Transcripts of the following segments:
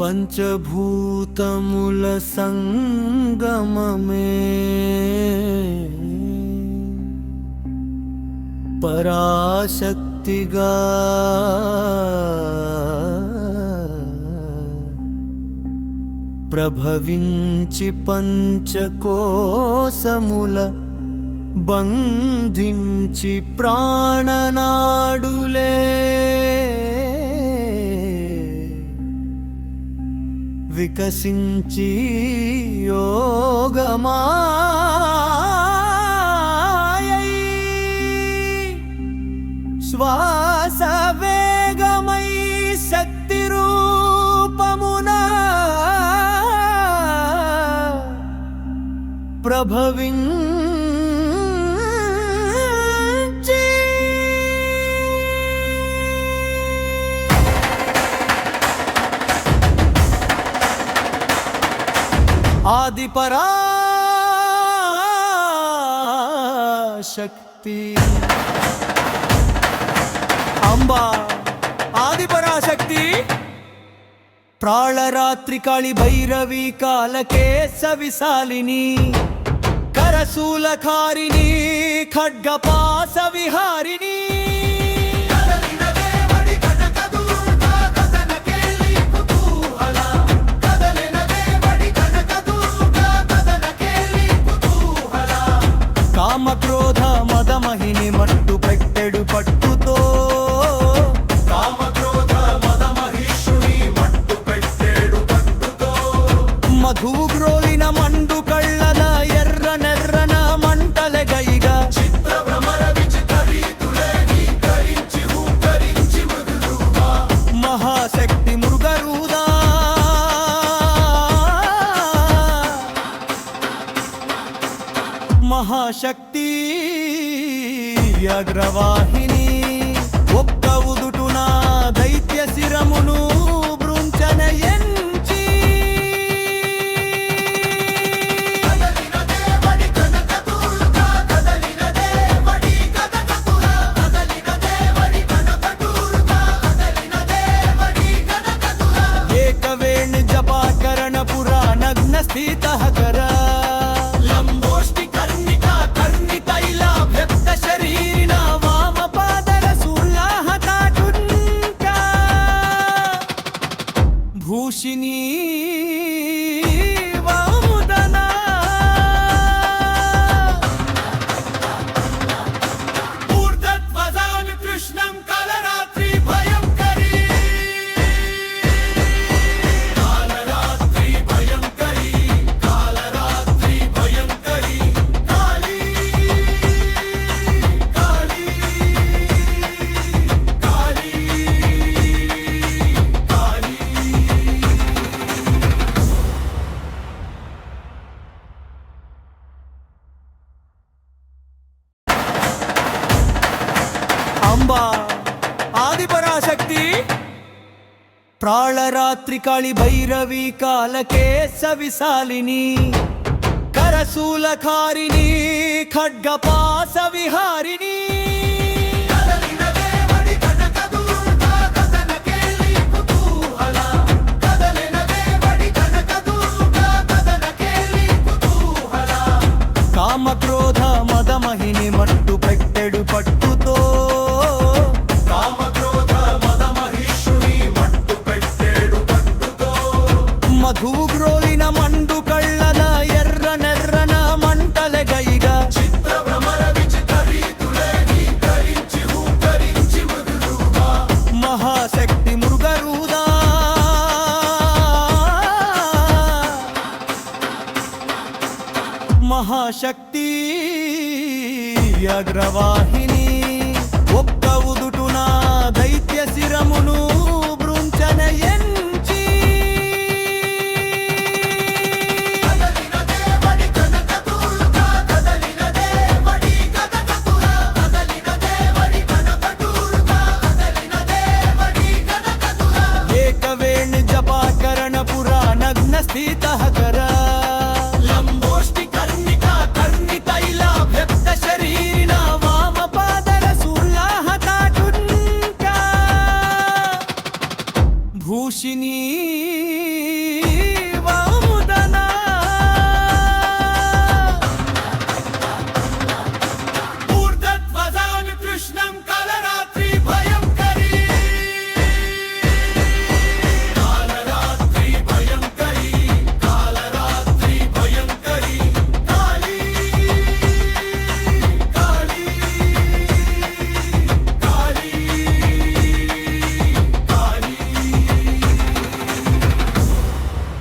పంచభూతముల సంగమమే పరాశక్తిగా ప్రభవించి పంచకోశముల బంధించి ప్రాణనాడులే వికసించి యోగమాయై శ్వాస వేగమై శక్తి రూపమున ప్రభవించి ఆది పరాశక్తి అంబా ఆది పరాశక్తి ప్రాళరాత్రి కాళి భైరవి కాలకేశ విశాలిని కరశూలకారిణి ఖడ్గపాస విహారిణి కామక్రోధ మదమహిని మట్టు పెట్టెడు పట్టుతో మధువు గ్రోలిన మండు కళ్ళల ఎర్ర నెర్రన మంటలెగైగా మహాశక్తి మృగరూదా మహాశక్తి అగ్రవాహిని ఒక్క ఉదుటున దైత్య శిరమును బృంచనయంచి ఏకవేణి జపాకరణ పురాణగ్న స్థిత కర భూషిణీ వాముదనా ఊర్ధ్వధ్వజామి కృష్ణం కాలరాత్రి భయంకరీ కాలరాత్రి భయంకరీ కాలరాత్రి భయంకరీ కాళీ కాళీ కాళీ అంబా ఆది పరాశక్తి ప్రాళరాత్రి కాళి భైరవి కాలకేశ విశాలిని కరశూలకారిణి ఖడ్గపాస విహారిణి కామక్రోధ మదమహిని మట్టు పెట్టెడు పట్టుతో మధువు గ్రోలిన మండు కళ్ళల ఎర్ర నెర్రన మంటలెగైగా మహాశక్తి మృగరూదా మహాశక్తి అగ్రవాహిని ఒక్క ఉదుటున దైత్య శిరమును బృంచనయంచి ఏకవేణి జపాకరణ పురాణగ్న స్థిత కర లంబోష్టి కర్ణిక కర్ణితైల వ్యక్త శరీరిన వామ కృష్ణం కాలరాత్రి భయంకరి కాలరాత్రి భయంకరి కాలరాత్రి భయంకరి కాళీ కాళీ కాళీ కాళీ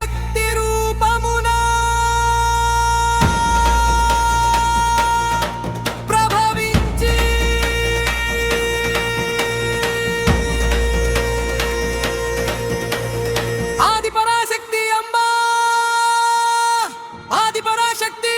శక్తి రూపమునా ప్రభవించి ఆది పరాశక్తి అమ్మా ఆది పరాశక్తి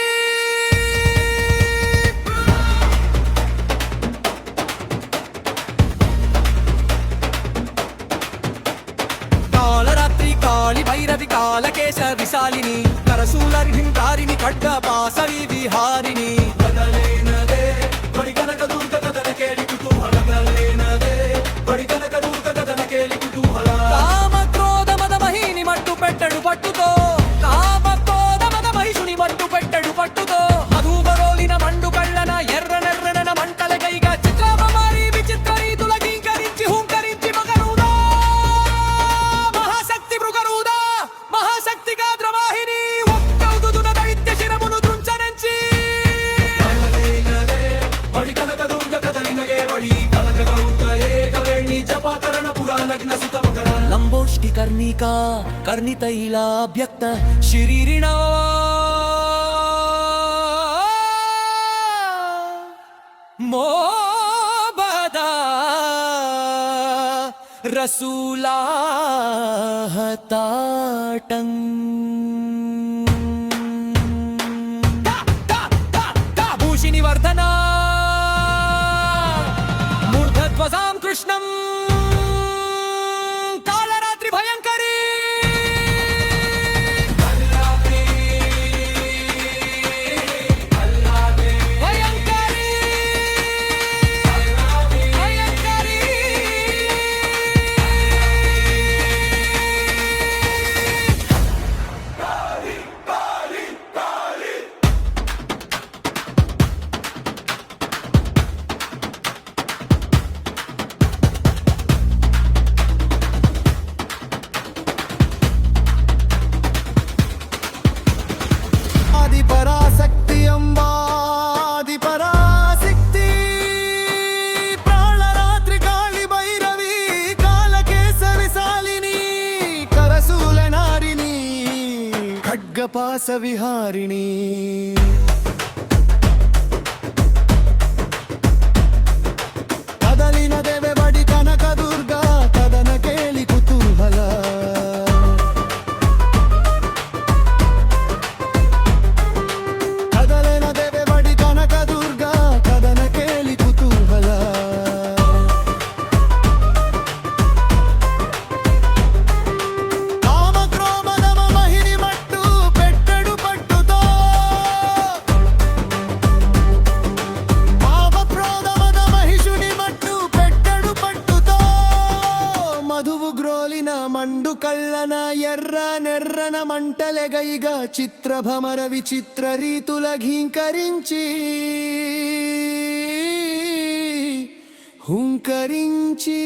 కాళరాత్రి కాళి భైరవి కాలకేశ విశాలిని కరశూలర్హింకారిణి ఖడ్గ పాసవి విహారిణి కదలేనదే బడి కనక దుర్గ కదన కేలి కుతూహల కదలేనదే బడి కనక దుర్గ కదన కేలి కుతూహల కామ క్రోధ మద మహిని మట్టు పెట్టడు పట్టుతో కామ క్రోధ మద మహిషుని మట్టు పెట్టడు పట్టుతో మధుబరోలిన మండు కళ్ళన ఎర్ర నెర్రన మంటల కైగా చిత్రాపమారి విచిత్ర రీతుల గీంకరించి హుంకరించి మగరుదా మహాశక్తి మృగరుదా మహాశక్తి గాద్రవాహిని ఒక్కౌదున దైత్య శిరమును దృంచనంచి బడి కనక దుర్గ కదలినగే బడి కనక గౌత ఏకవేణి జపాకరణ పురాణగ్న సుత లంబోష్టి కర్ణికా కర్ణితైలాభ్యక్త శరీరిణ మోబదా రసూలాహతాటం భూషిణి వర్ధనా మూర్ధధ్వజాం కృష్ణం కాళరాత్రి భయంకరి భయంకరి భయంకరి ఆది పరాశక్తి అంబా ఆది పరాశక్తి ప్రాళరాత్రి కాళి భైరవి కాలకేశ విశాలిని కరశూల నారిణి ఖడ్గపాస విహారిణి కదలిన దేవే బడి కనక దుర్గా కదన కేలి కుతూహల కదలిన దేవే బడి కనక దుర్గా కదన కేలి కుతూహల కామ క్రోమ నమ మహిని మట్టు పెట్టడు పట్టుతో పాప ప్రోధమద మహిషుని మట్టు పెట్టడు పట్టుతో మధువు గ్రోలిన మండు కళ్ళన ఎర్ర నెర్రన మంటలెగైగా చిత్రభమర విచిత్ర రీతుల ఘీంకరించి హుంకరించి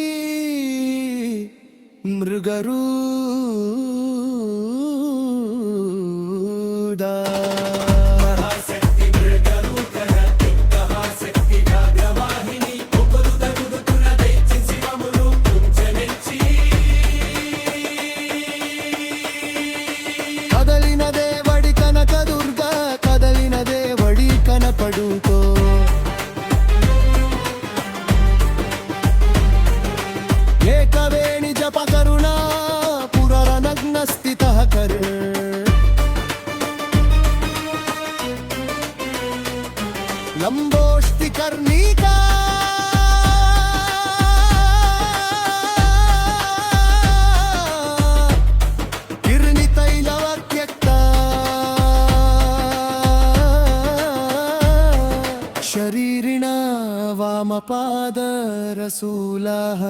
మృగరూదా కదలిన దేవడి కనక దుర్గా కదలిన దేవడి కనపడుతో ఏకవేణి జప కరుణా పురరనగ్న స్థిత కర్ లంబోష్టి కర్ణికా కిర్ణితైలవత్యక్త శరీరిణ వామపాద రసూలః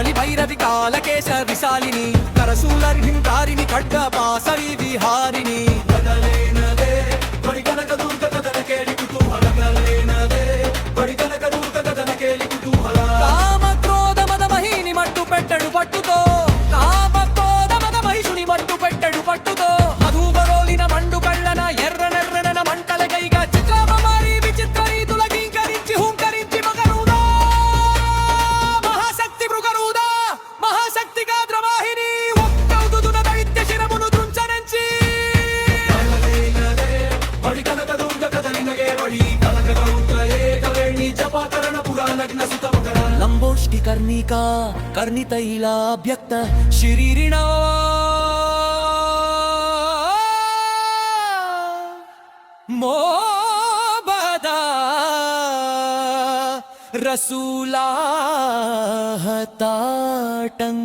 కాళి భైరవి కాలకేశ విశాలిని కరశూలర్హింకారిణి ఖడ్గ పాసవి విహారిణి కదలేనదే బడి కనక దుర్గ కదన కేళి కుతూహలగలేనదే బడి కనక దుర్గ కదన కేళి కుతూహల కామ క్రోధ మద మహిని మట్టు పెట్టడు పట్టుతో కామ క్రోధ మద మహిషుని మట్టు పెట్టడు పట్టుతో మధుబరోలిన మండు కళ్ళన ఎర్ర నెర్రన మంటల గైగా చిత్రామ మారి విచిత్ర రీతుల గీంకరించి హుంకరించి మగరుదా మహాశక్తి మృగరుదా మహాశక్తిగా ద్రవాహిని ఒక్కౌదున దైత్య శిరమును దృంచనంచి బడి కనక దుర్గ కదలినగే బడి కనక గౌత్రయే కవేణి జపాకరణ పురాణగ్న సుతమకర లంబోష్టి కర్ణికా కర్ణితైలాభ్యక్త శరీరిణా మోబదా రసూలాహతాటం